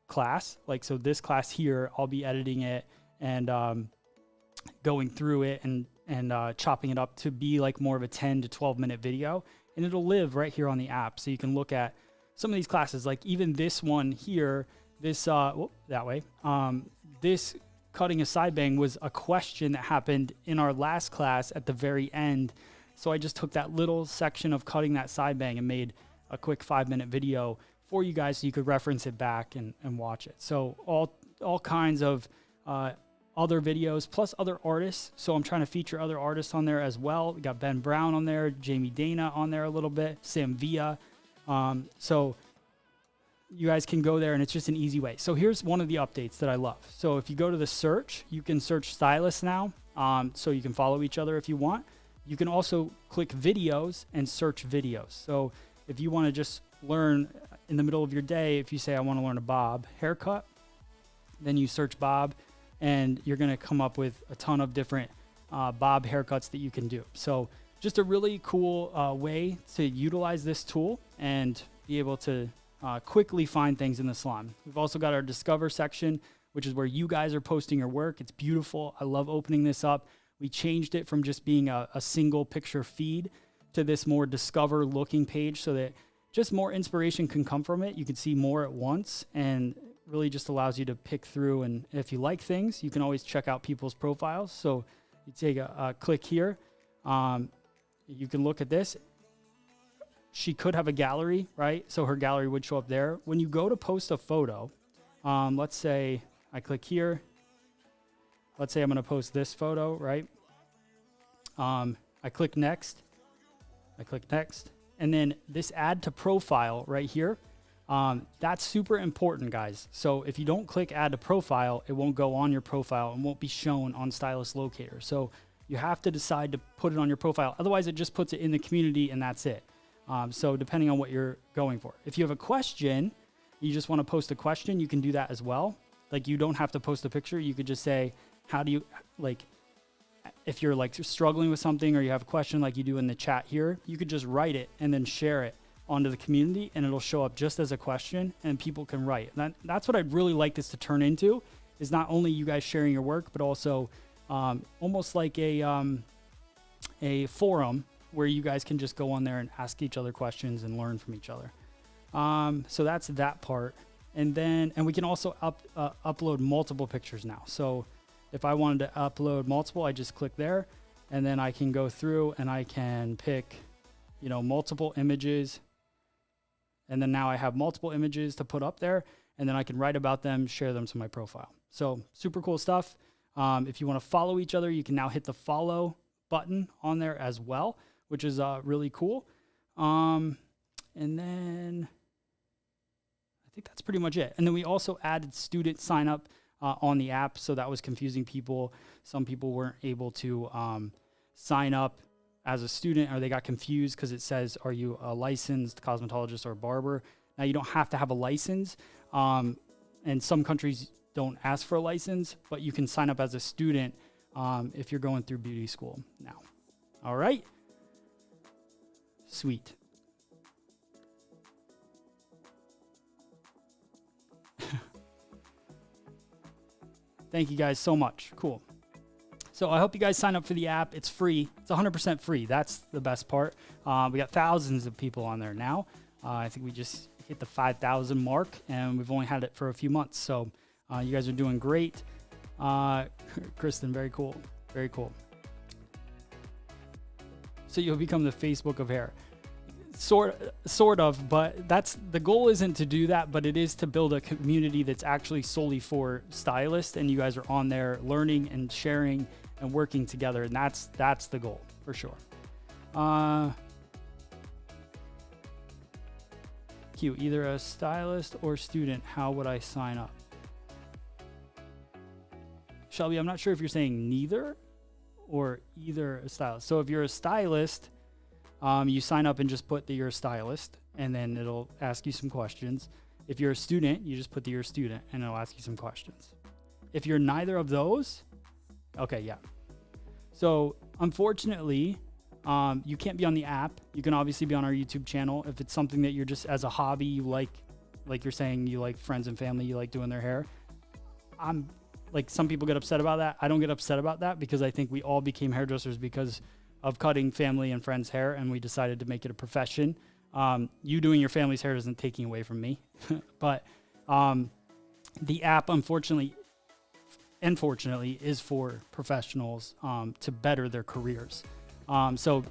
class, like, so this class here, I'll be editing it and going through it and chopping it up to be like more of a 10 to 12 minute video, and it'll live right here on the app. So you can look at some of these classes, like even this one here, this, that way, this cutting a side bang was a question that happened in our last class at the very end. So I just took that little section of cutting that side bang and made a quick 5-minute video for you guys so you could reference it back and watch it. So all kinds of other videos plus other artists. So I'm trying to feature other artists on there as well. We got Ben Brown on there, Jamie Dana on there a little bit, Sam Villa. So you guys can go there and it's just an easy way. So here's one of the updates that I love. So if you go to the search, you can search stylists now. So you can follow each other if you want. You can also click videos and search videos. So if you want to just learn in the middle of your day, if you say, I want to learn a bob haircut, then you search bob and you're going to come up with a ton of different bob haircuts that you can do. So just a really cool way to utilize this tool and be able to quickly find things in the salon. We've also got our Discover section, which is where you guys are posting your work. It's beautiful. I love opening this up. We changed it from just being a single picture feed to this more Discover looking page so that just more inspiration can come from it. You can see more at once and really just allows you to pick through. And if you like things, you can always check out people's profiles. So you take a click here. You can look at this. She could have a gallery, right? So her gallery would show up there. When you go to post a photo, let's say I click here. Let's say I'm going to post this photo, right? I click next. I click next. And then this add to profile right here, that's super important, guys. So if you don't click add to profile, it won't go on your profile and won't be shown on Stylist Locator. So you have to decide to put it on your profile. Otherwise, it just puts it in the community and that's it. So depending on what you're going for. If you have a question, you just want to post a question, you can do that as well. Like you don't have to post a picture. You could just say, how do you, like, if you're like struggling with something or you have a question like you do in the chat here, you could just write it and then share it onto the community and it'll show up just as a question and people can write. That's what I'd really like this to turn into, is not only you guys sharing your work, but also almost like a forum where you guys can just go on there and ask each other questions and learn from each other. So that's that part. And we can also upload multiple pictures now. So if I wanted to upload multiple, I just click there and then I can go through and I can pick, multiple images. And then now I have multiple images to put up there and then I can write about them, share them to my profile. So super cool stuff. If you want to follow each other, you can now hit the follow button on there as well, which is really cool. And then I think that's pretty much it. And then we also added student sign up on the app. So that was confusing people. Some people weren't able to sign up as a student, or they got confused because it says, are you a licensed cosmetologist or barber? Now you don't have to have a license. And some countries don't ask for a license, but you can sign up as a student if you're going through beauty school now. All right. Sweet. Thank you guys so much. Cool. So I hope you guys sign up for the app. It's free. It's 100% free. That's the best part. We got thousands of people on there now. I think we just hit the 5,000 mark and we've only had it for a few months. So you guys are doing great. Kristen, very cool. Very cool. So you'll become the Facebook of hair. Sort of, but that's the goal. Isn't to do that, but it is to build a community that's actually solely for stylists, and you guys are on there learning and sharing and working together, and that's the goal for sure. Q, either a stylist or student, how would I sign up? Shelby, I'm not sure if you're saying neither or either a stylist. So if you're a stylist, you sign up and just put that you're a stylist, and then it'll ask you some questions. If you're a student, you just put that you're a student, and it'll ask you some questions. If you're neither of those, okay, yeah. So unfortunately, You can't be on the app. You can obviously be on our YouTube channel. If it's something that you're just as a hobby, you like you're saying you like friends and family, you like doing their hair. I'm like, some people get upset about that. I don't get upset about that because I think we all became hairdressers because of cutting family and friends' hair, and we decided to make it a profession. You doing your family's hair isn't taking away from me, but the app, unfortunately, is for professionals to better their careers. So,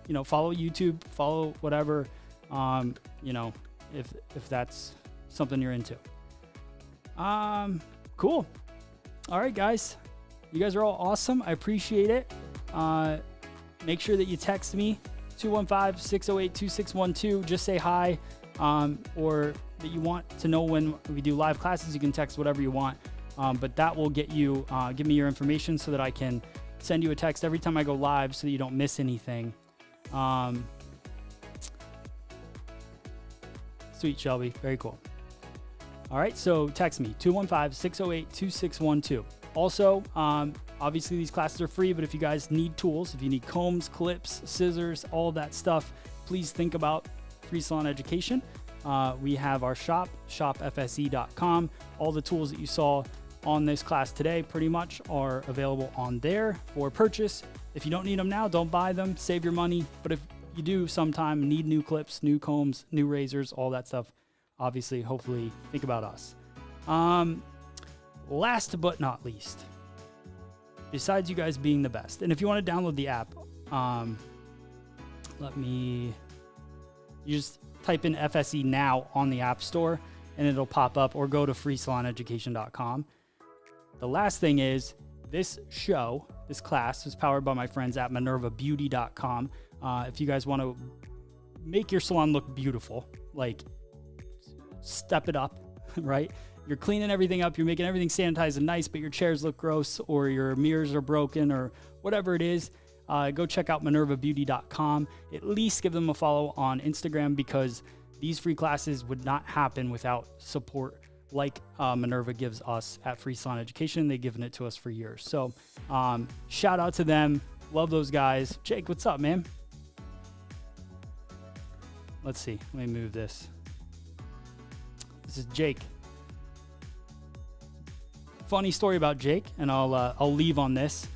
you know, follow YouTube, follow whatever, you know, if that's something you're into. Cool. All right, guys, you guys are all awesome. I appreciate it. Make sure that you text me 215-608-2612. Just say hi, or that you want to know when we do live classes. You can text whatever you want, but that will get you, give me your information so that I can send you a text every time I go live so that you don't miss anything. Sweet, Shelby. Very cool. All right, so text me 215-608-2612. Also, obviously these classes are free, but if you guys need tools, if you need combs, clips, scissors, all of that stuff, please think about Free Salon Education. We have our shop, shopfse.com. All the tools that you saw on this class today pretty much are available on there for purchase. If you don't need them now, don't buy them, save your money. But if you do sometime need new clips, new combs, new razors, all that stuff, obviously, hopefully think about us. Last but not least, besides you guys being the best, and if you want to download the app, you just type in FSE now on the App Store and it'll pop up, or go to freesaloneducation.com. The last thing is, this class is powered by my friends at minervabeauty.com. If you guys want to make your salon look beautiful, like step it up, right? You're cleaning everything up, you're making everything sanitized and nice, but your chairs look gross or your mirrors are broken or whatever it is, go check out minervabeauty.com. At least give them a follow on Instagram, because these free classes would not happen without support like Minerva gives us at Free Salon Education. They've given it to us for years. So shout out to them. Love those guys. Jake, what's up, man? Let's see. Let me move this. This is Jake. Funny story about Jake, and I'll leave on this.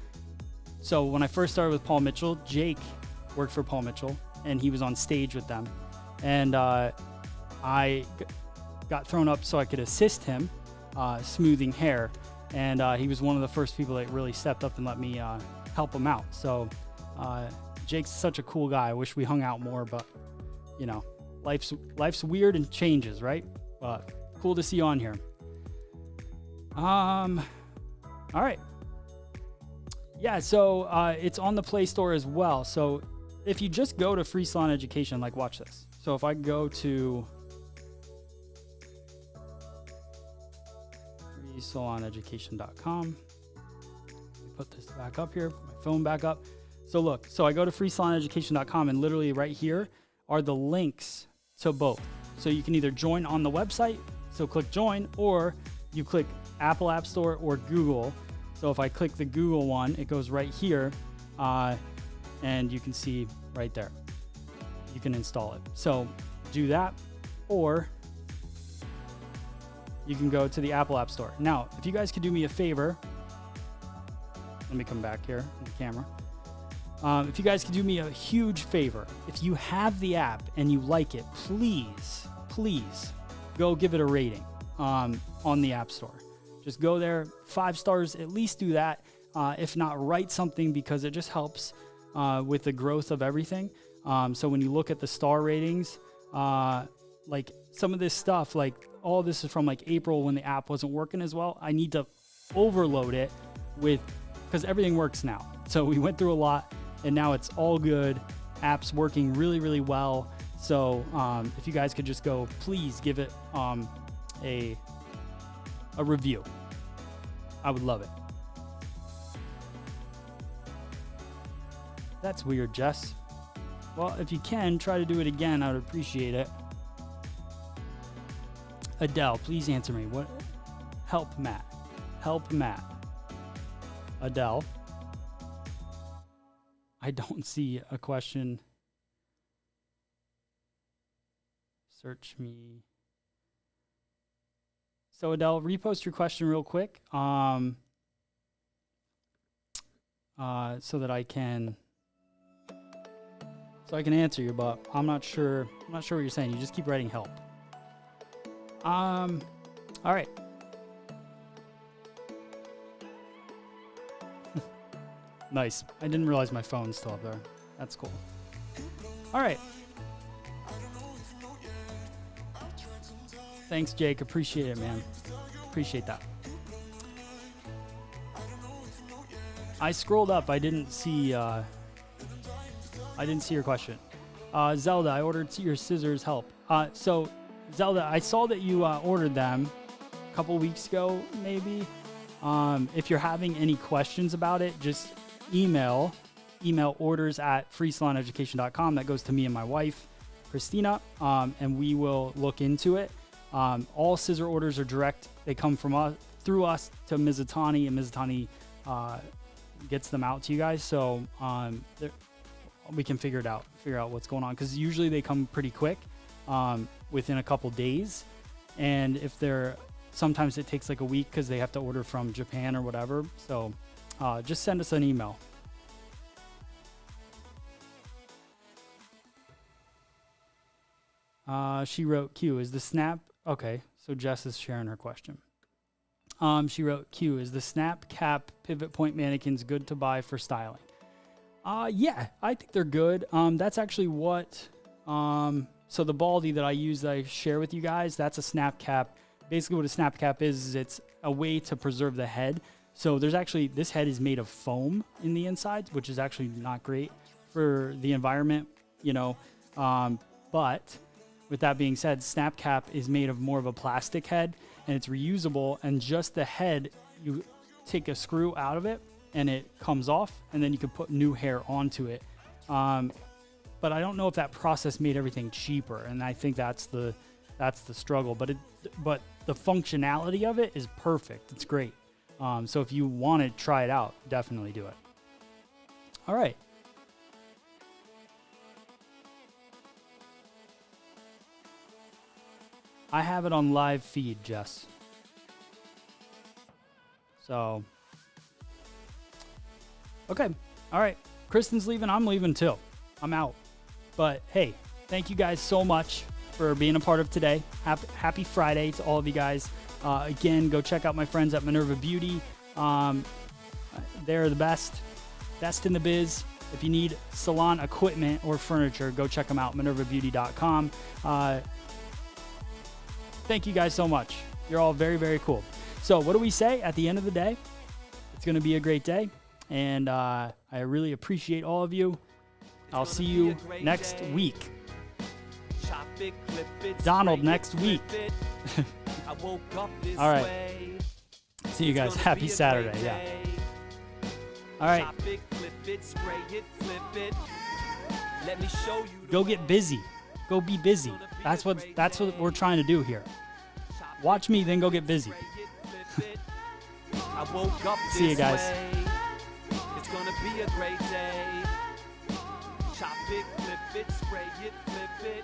So when I first started with Paul Mitchell, Jake worked for Paul Mitchell, and he was on stage with them. And I got thrown up so I could assist him smoothing hair. And he was one of the first people that really stepped up and let me help him out. So Jake's such a cool guy. I wish we hung out more, but you know, life's weird and changes, right? But cool to see you on here. All right. Yeah, so it's on the Play Store as well. So if you just go to Free Salon Education, like watch this. So if I go to freesaloneducation.com, put this back up here, put my phone back up. So look, so I go to freesaloneducation.com, and literally right here are the links to both. So you can either join on the website, so click join, or you click Apple App Store or Google. So if I click the Google one, it goes right here, and you can see right there. You can install it. So do that, or you can go to the Apple App Store. Now, if you guys could do me a favor, let me come back here in the camera. If you guys could do me a huge favor, if you have the app and you like it, please go give it a rating on the App Store. Just go there, 5 stars, at least do that. If not, write something, because it just helps with the growth of everything. So when you look at the star ratings, like some of this stuff, like all this is from like April when the app wasn't working as well. I need to overload it because everything works now. So we went through a lot, and now it's all good. App's working really, really well. So if you guys could just go, please give it a review. I would love it. That's weird, Jess. Well, if you can, try to do it again. I would appreciate it. Adele, please answer me. What? Help Matt. Help Matt. Adele. I don't see a question. Search me. So Adele, repost your question real quick, so that I can answer you. But I'm not sure. I'm not sure what you're saying. You just keep writing help. All right. Nice. I didn't realize my phone's still up there. That's cool. All right. Thanks, Jake. Appreciate it, man. Appreciate that. I scrolled up. I didn't see your question. Zelda, I ordered your scissors. Help. So, Zelda, I saw that you ordered them a couple weeks ago, maybe. If you're having any questions about it, just email orders@freesaloneducation.com. That goes to me and my wife, Christina, and we will look into it. All scissor orders are direct. They come from us, through us to Mizutani, and Mizutani gets them out to you guys. So we can figure out what's going on, because usually they come pretty quick, within a couple days. And if sometimes it takes like a week because they have to order from Japan or whatever. So just send us an email. She wrote, Q, is the snap... Okay, so Jess is sharing her question. She wrote, Q, is the snap cap pivot point mannequins good to buy for styling? Yeah, I think they're good. That's actually what... so the Baldy that I use, that I share with you guys, that's a snap cap. Basically what a snap cap is it's a way to preserve the head. So there's actually... This head is made of foam in the inside, which is actually not great for the environment, you know. But... With that being said, snap cap is made of more of a plastic head, and it's reusable, and just the head, you take a screw out of it and it comes off, and then you can put new hair onto it. But I don't know if that process made everything cheaper, and I think that's the struggle. But the functionality of it is perfect. It's great. So if you want to try it out, definitely do it. All right. I have it on live feed, Jess. So, okay. All right. Kristen's leaving. I'm leaving too. I'm out. But hey, thank you guys so much for being a part of today. Happy Friday to all of you guys. Again, go check out my friends at Minerva Beauty. They're the best in the biz. If you need salon equipment or furniture, go check them out, minervabeauty.com. Thank you guys so much. You're all very, very cool. So what do we say at the end of the day? It's going to be a great day. And I really appreciate all of you. I'll see you next week. Donald, next week. All right. See you guys. Happy Saturday. Yeah. All right. Go get busy. Go be busy. That's what we're trying to do here. Watch me, then go get busy. See you guys. It's gonna be a great day. Chop it, flip it, spray it, flip it.